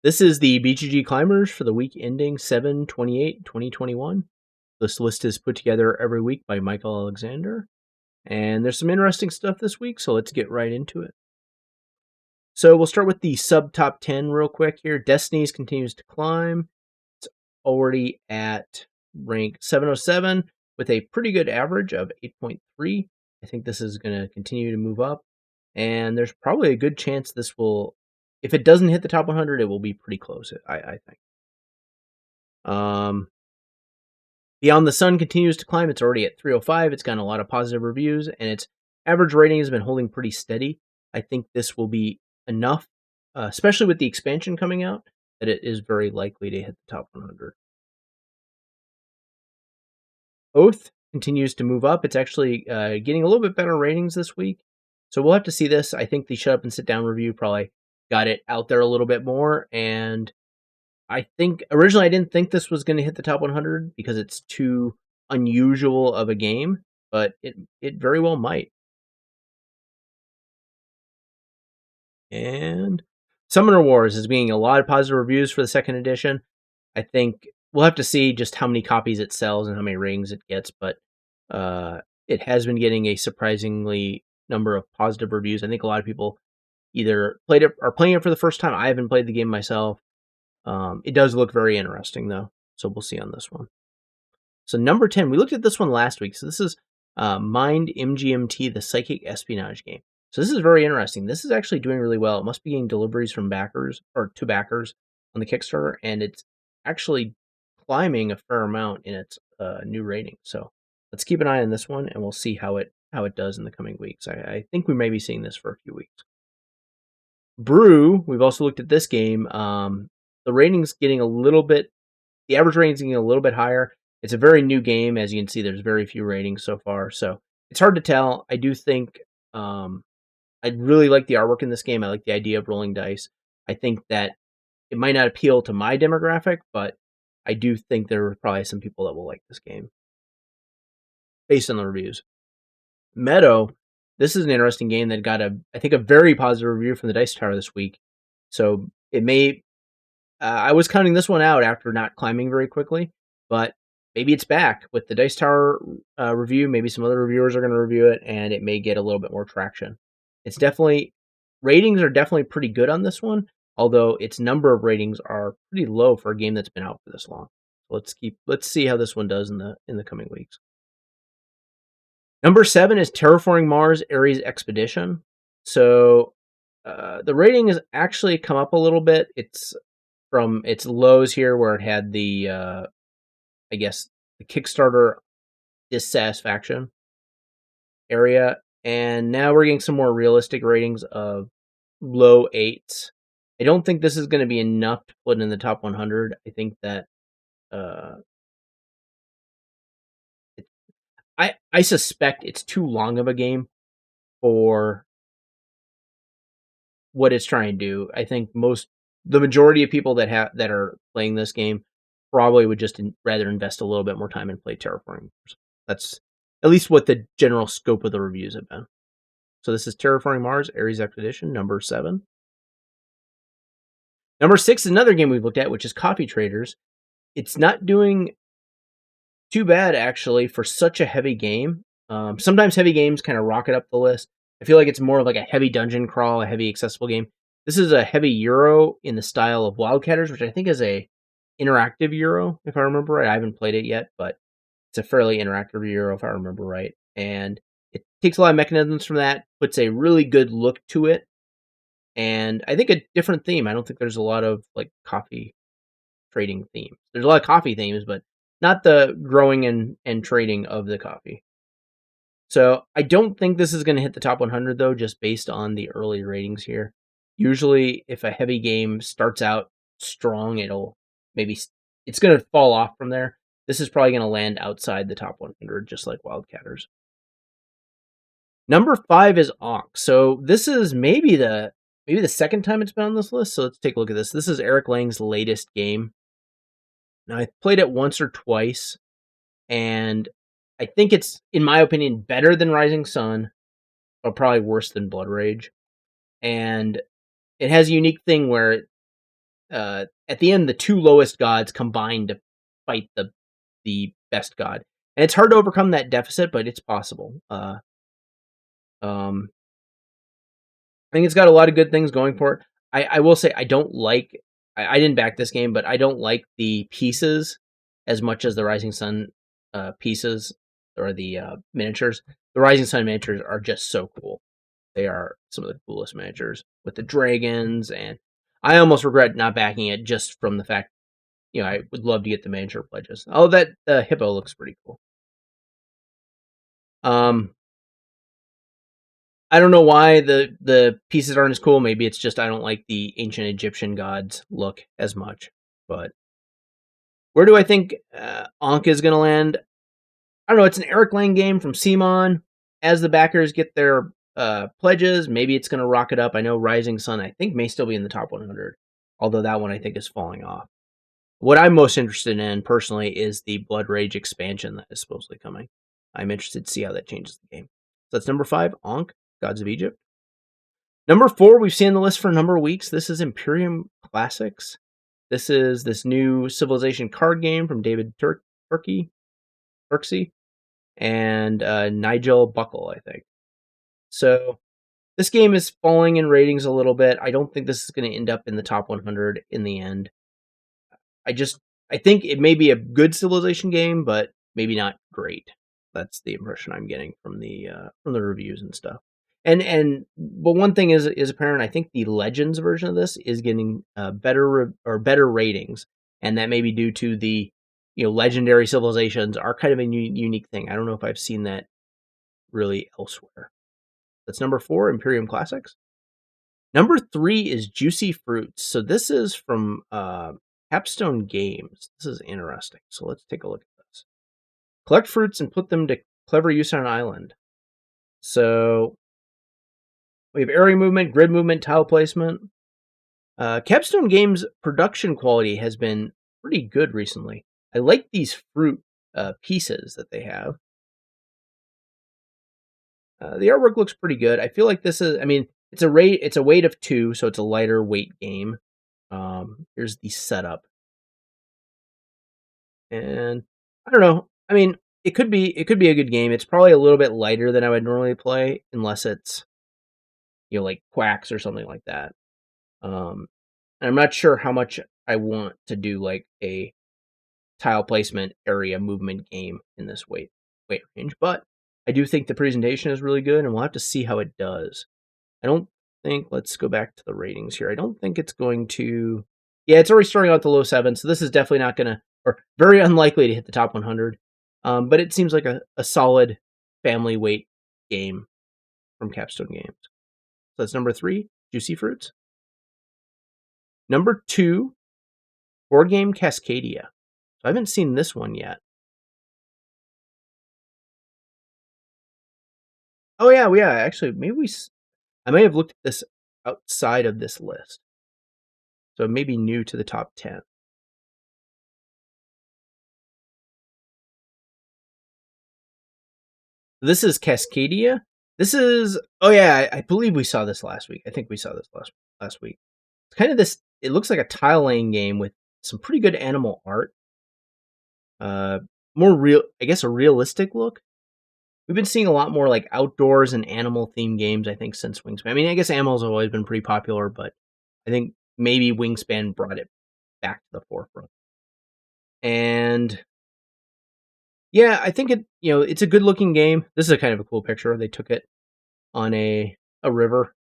This is the BGG Climbers for the week ending 7/28/2021. This list is put together every week by Michael Alexander, and there's some interesting stuff this week, so let's get right into it. So we'll start with the sub top 10 real quick here. Destiny's continues to climb. It's already at rank 707 with a pretty good average of 8.3. I think this is going to continue to move up, and there's probably a good chance this will, if it doesn't hit the top 100, it will be pretty close, I think. Beyond the Sun continues to climb. It's already at 305. It's gotten a lot of positive reviews, and its average rating has been holding pretty steady. I think this will be enough, especially with the expansion coming out, that it is very likely to hit the top 100. Oath continues to move up. It's actually getting a little bit better ratings this week, so we'll have to see this. I think the Shut Up and Sit Down review probably got it out there a little bit more, and I think originally I didn't think this was going to hit the top 100 because it's too unusual of a game, but it very well might. And Summoner Wars is getting a lot of positive reviews for the second edition. I think we'll have to see just how many copies it sells and how many ratings it gets, but it has been getting a surprisingly number of positive reviews. I think a lot of people either played it or playing it for the first time. I haven't played the game myself. It does look very interesting, though, so we'll see on this one. So number 10, we looked at this one last week. So this is Mind MGMT, the Psychic Espionage game. So this is very interesting. This is actually doing really well. It must be getting deliveries from backers, or to backers on the Kickstarter, and it's actually climbing a fair amount in its new rating. So let's keep an eye on this one, and we'll see how it does in the coming weeks. I think we may be seeing this for a few weeks. Brew, we've also looked at this game. The rating's getting a little bit, the average rating's getting a little bit higher. It's a very new game. As you can see, there's very few ratings so far, so it's hard to tell. I do think I really like the artwork in this game. I like the idea of rolling dice. I think that it might not appeal to my demographic, but I do think there are probably some people that will like this game based on the reviews. Meadow, this is an interesting game that got I think a very positive review from the Dice Tower this week. So it may, I was counting this one out after not climbing very quickly, but maybe it's back with the Dice Tower review. Maybe some other reviewers are going to review it, and it may get a little bit more traction. It's definitely, ratings are definitely pretty good on this one, although its number of ratings are pretty low for a game that's been out for this long. Let's see how this one does in the coming weeks. Number 7 is Terraforming Mars Ares Expedition. So the rating has actually come up a little bit. It's from its lows here where it had the, I guess, the Kickstarter dissatisfaction area. And now we're getting some more realistic ratings of low 8s. I don't think this is going to be enough to put in the top 100. I think that I suspect it's too long of a game for what it's trying to do. I think the majority of people that are playing this game probably would just rather invest a little bit more time and play Terraforming Mars. That's at least what the general scope of the reviews have been. So this is Terraforming Mars Ares Expedition, number 7. Number 6 is another game we've looked at, which is Coffee Traders. It's not doing too bad, actually, for such a heavy game. Sometimes heavy games kind of rocket up the list. I feel like it's more like a heavy dungeon crawl, a heavy accessible game. This is a heavy Euro in the style of Wildcatters, which I think is a interactive Euro, if I remember right. I haven't played it yet, but it's a fairly interactive Euro, if I remember right. And it takes a lot of mechanisms from that, puts a really good look to it, and I think a different theme. I don't think there's a lot of like coffee trading themes. There's a lot of coffee themes, but not the growing and trading of the coffee. So I don't think this is going to hit the top 100, though, just based on the early ratings here. Usually, if a heavy game starts out strong, it's going to fall off from there. This is probably going to land outside the top 100, just like Wildcatters. Number 5 is Ankh. So this is maybe the second time it's been on this list. So let's take a look at this. This is Eric Lang's latest game. Now, I played it once or twice, and I think it's, in my opinion, better than Rising Sun, but probably worse than Blood Rage. And it has a unique thing where at the end, the two lowest gods combine to fight the best god, and it's hard to overcome that deficit, but it's possible. Um, I think it's got a lot of good things going for it. I will say I don't like. I didn't back this game, but I don't like the pieces as much as the Rising Sun pieces or the miniatures. The Rising Sun miniatures are just so cool. They are some of the coolest miniatures with the dragons, and I almost regret not backing it just from the fact, I would love to get the miniature pledges. Oh, that hippo looks pretty cool. I don't know why the pieces aren't as cool. Maybe it's just I don't like the ancient Egyptian gods look as much. But where do I think Ankh is going to land? I don't know. It's an Eric Lang game from Simon. As the backers get their pledges, maybe it's going to rock it up. I know Rising Sun, I think, may still be in the top 100, although that one I think is falling off. What I'm most interested in, personally, is the Blood Rage expansion that is supposedly coming. I'm interested to see how that changes the game. So that's number 5, Ankh, Gods of Egypt. Number 4, we've seen the list for a number of weeks. This is Imperium Classics. This is this new Civilization card game from David Turkey and Nigel Buckle, I think. So this game is falling in ratings a little bit. I don't think this is going to end up in the top 100 in the end. I think it may be a good Civilization game, but maybe not great. That's the impression I'm getting from the reviews and stuff. But one thing is apparent. I think the Legends version of this is getting better ratings, and that may be due to the legendary civilizations are kind of a unique thing. I don't know if I've seen that really elsewhere. That's number 4, Imperium Classics. Number 3 is Juicy Fruits. So this is from Capstone Games. This is interesting. So let's take a look at this. Collect fruits and put them to clever use on an island. So we have area movement, grid movement, tile placement. Capstone Games' production quality has been pretty good recently. I like these fruit pieces that they have. The artwork looks pretty good. I feel like this is, it's a weight of 2, so it's a lighter weight game. Here's the setup. And I don't know. It could be a good game. It's probably a little bit lighter than I would normally play, unless it's like Quacks or something like that. And I'm not sure how much I want to do like a tile placement area movement game in this weight range, but I do think the presentation is really good, and we'll have to see how it does. I don't think, let's go back to the ratings here. I don't think it's going to, it's already starting out the low 7, so this is definitely not going to, or very unlikely to hit the top 100. But it seems like a solid family weight game from Capstone Games. So that's number 3, Juicy Fruits. Number 2, board game Cascadia. So I haven't seen this one yet. Oh yeah, actually, I may have looked at this outside of this list. So it may be new to the top 10. This is Cascadia. This is, I believe we saw this last week. I think we saw this last week. It's kind of this, it looks like a tile laying game with some pretty good animal art. More real, I guess, a realistic look. We've been seeing a lot more like outdoors and animal themed games, I think, since Wingspan. I guess animals have always been pretty popular, but I think maybe Wingspan brought it back to the forefront. And yeah, I think it's a good looking game. This is a kind of a cool picture. They took it on a river.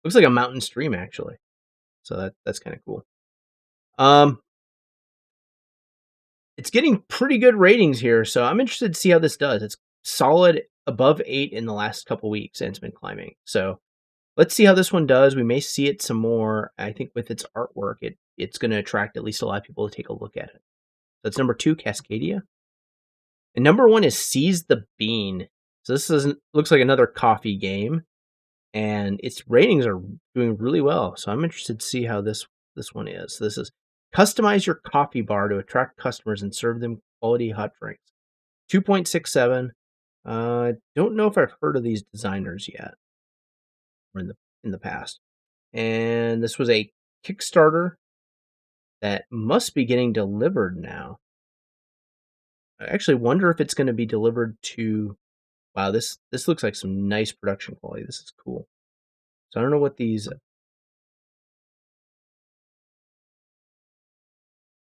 Looks like a mountain stream, actually. So that's kind of cool. It's getting pretty good ratings here, so I'm interested to see how this does. It's solid above 8 in the last couple weeks, and it's been climbing. So let's see how this one does. We may see it some more. I think with its artwork, it's going to attract at least a lot of people to take a look at it. That's number 2, Cascadia. And number 1 is Seize the Bean. So this looks like another coffee game, and its ratings are doing really well. So I'm interested to see how this one is. So this is customize your coffee bar to attract customers and serve them quality hot drinks. 2.67. Don't know if I've heard of these designers yet, or in the past. And this was a Kickstarter that must be getting delivered now. I actually wonder if it's going to be delivered to. Wow, this looks like some nice production quality. This is cool. So I don't know what these.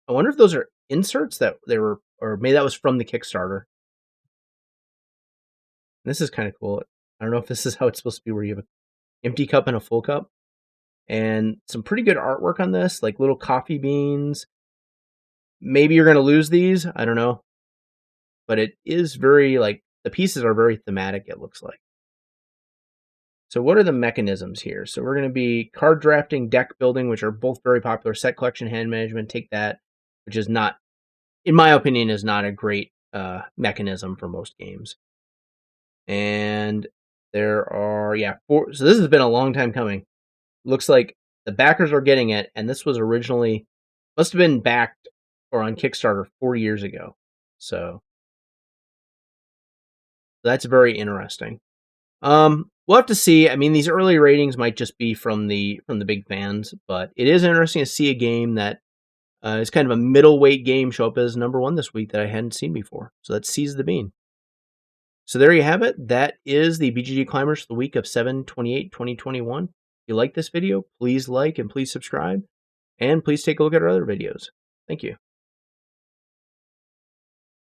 I wonder if those are inserts that they were, or maybe that was from the Kickstarter. This is kind of cool. I don't know if this is how it's supposed to be, where you have an empty cup and a full cup, and some pretty good artwork on this, like little coffee beans. Maybe you're going to lose these. I don't know, but it is very like the pieces are very thematic. It looks like. So what are the mechanisms here? So we're going to be card drafting, deck building, which are both very popular. Set collection, hand management. Take that, which is not, in my opinion, is not a great mechanism for most games. And there are, yeah, four. So this has been a long time coming. Looks like the backers are getting it, and this was originally, must have been backed or on Kickstarter 4 years ago. So that's very interesting. We'll have to see. I mean, these early ratings might just be from the big fans, but it is interesting to see a game that is kind of a middleweight game show up as #1 this week that I hadn't seen before. So that's Seize the Bean. So there you have it. That is the BGG Climbers for the week of 7/28/2021. If you like this video, please like and please subscribe, and please take a look at our other videos. Thank you.